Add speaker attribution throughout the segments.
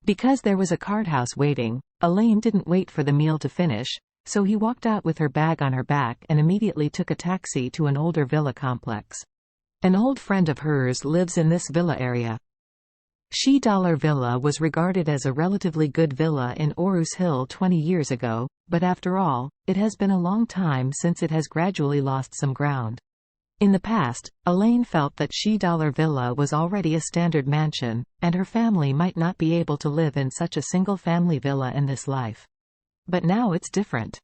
Speaker 1: Because there was a card house waiting, Elaine didn't wait for the meal to finish, so he walked out with her bag on her back and immediately took a taxi to an older villa complex. An old friend of hers lives in this villa area. $1 Villa was regarded as a relatively good villa in Orus Hill 20 years ago, but after all, it has been a long time since it has gradually lost some ground. In the past, Elaine felt that $1 Villa was already a standard mansion, and her family might not be able to live in such a single-family villa in this life. But now it's different.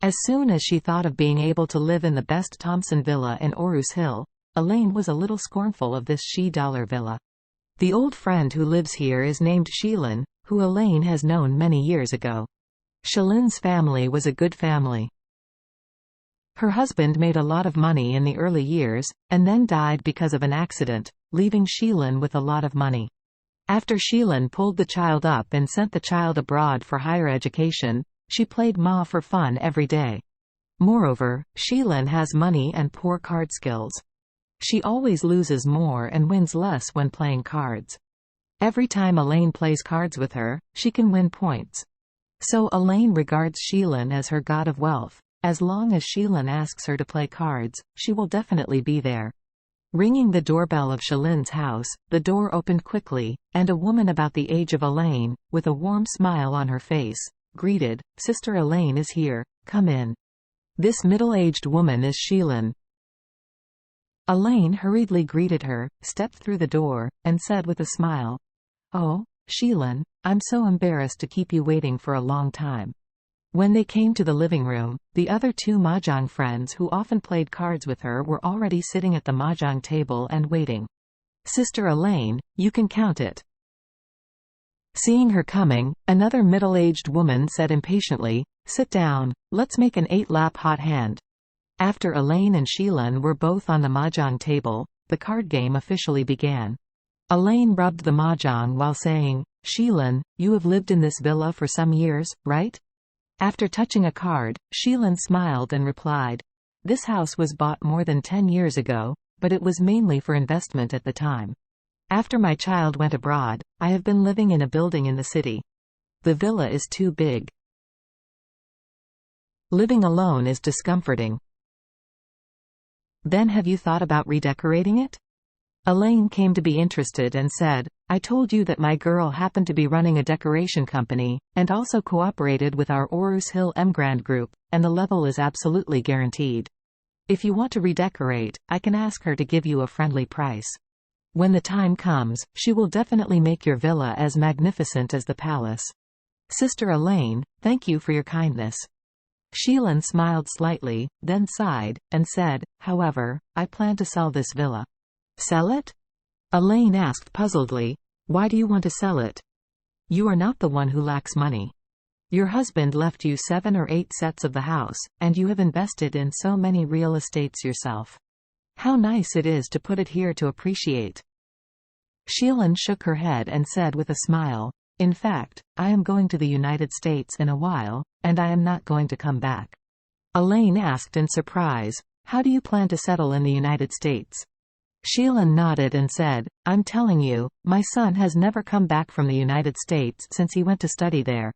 Speaker 1: As soon as she thought of being able to live in the best Thompson Villa in Orus Hill, Elaine was a little scornful of this $1 Villa. The old friend who lives here is named Sheelin, who Elaine has known many years ago. Sheelin's family was a good family. Her husband made a lot of money in the early years, and then died because of an accident, leaving Sheelin with a lot of money. After Sheelin pulled the child up and sent the child abroad for higher education, she played Ma for fun every day. Moreover, Sheelin has money and poor card skills. She always loses more and wins less when playing cards. Every time Elaine plays cards with her, she can win points. So Elaine regards Sheelin as her god of wealth. As long as Sheelin asks her to play cards, she will definitely be there. Ringing the doorbell of Sheelin's house, the door opened quickly, and a woman about the age of Elaine, with a warm smile on her face, greeted, "Sister Elaine is here, come in." This middle-aged woman is Sheelin. Elaine hurriedly greeted her, stepped through the door, and said with a smile, "Oh, Sheelin, I'm so embarrassed to keep you waiting for a long time." When they came to the living room, the other two mahjong friends who often played cards with her were already sitting at the mahjong table and waiting. "Sister Elaine, you can count it." Seeing her coming, another middle-aged woman said impatiently, "Sit down, let's make an 8-lap hot hand." After Elaine and Sheelin were both on the mahjong table, the card game officially began. Elaine rubbed the mahjong while saying, "Sheelin, you have lived in this villa for some years, right?" After touching a card, Sheelin smiled and replied, "This house was bought more than 10 years ago, but it was mainly for investment at the time. After my child went abroad, I have been living in a building in the city. The villa is too big. Living alone is discomforting. Then have you thought about redecorating it?" Elaine came to be interested and said, "I told you that my girl happened to be running a decoration company, and also cooperated with our Orus Hill Emgrand group, and the level is absolutely guaranteed. If you want to redecorate, I can ask her to give you a friendly price. When the time comes, she will definitely make your villa as magnificent as the palace. Sister Elaine, thank you for your kindness." Sheelin smiled slightly, then sighed, and said, "However, I plan to sell this villa." "Sell it?" Elaine asked puzzledly. "Why do you want to sell it? You are not the one who lacks money. Your husband left you 7 or 8 sets of the house, and you have invested in so many real estates yourself. How nice it is to put it here to appreciate." Sheelin shook her head and said with a smile, "In fact, I am going to the United States in a while, and I am not going to come back." Elaine asked in surprise, "How do you plan to settle in the United States?" Sheelin nodded and said, "I'm telling you, my son has never come back from the United States since he went to study there.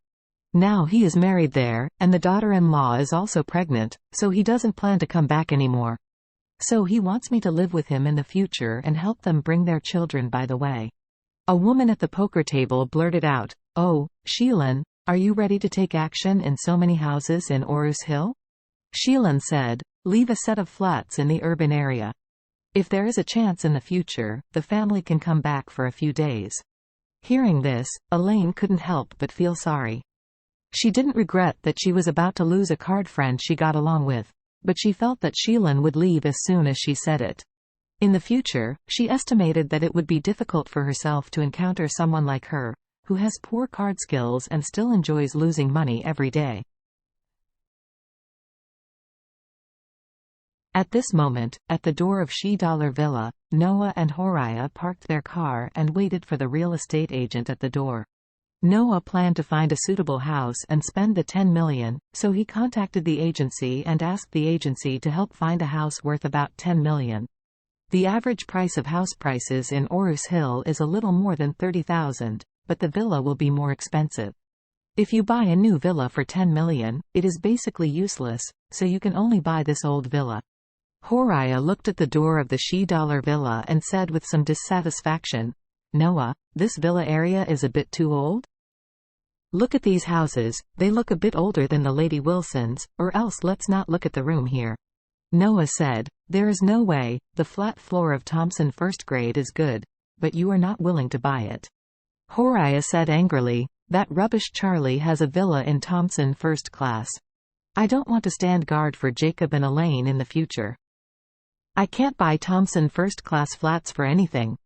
Speaker 1: Now he is married there, and the daughter-in-law is also pregnant, so he doesn't plan to come back anymore. So he wants me to live with him in the future and help them bring their children by the way." A woman at the poker table blurted out, "Oh, Sheelin, are you ready to take action in so many houses in Orus Hill?" Sheelin said, "Leave a set of flats in the urban area. If there is a chance in the future, the family can come back for a few days." Hearing this, Elaine couldn't help but feel sorry. She didn't regret that she was about to lose a card friend she got along with, but she felt that Sheelin would leave as soon as she said it. In the future, she estimated that it would be difficult for herself to encounter someone like her, who has poor card skills and still enjoys losing money every day. At this moment, at the door of $1 Villa, Noah and Horaya parked their car and waited for the real estate agent at the door. Noah planned to find a suitable house and spend the $10 million, so he contacted the agency and asked the agency to help find a house worth about $10 million. The average price of house prices in Orus Hill is a little more than 30,000, but the villa will be more expensive. If you buy a new villa for 10 million, it is basically useless, so you can only buy this old villa. Horiah looked at the door of the $10 villa and said with some dissatisfaction, "Noah, this villa area is a bit too old? Look at these houses, they look a bit older than the Lady Wilson's, or else let's not look at the room here." Noah said, "There is no way, the flat floor of Thompson first grade is good. But you are not willing to buy it." Horiah said angrily, "That rubbish Charlie has a villa in Thompson first class. I don't want to stand guard for Jacob and Elaine in the future. I can't buy Thompson first class flats for anything,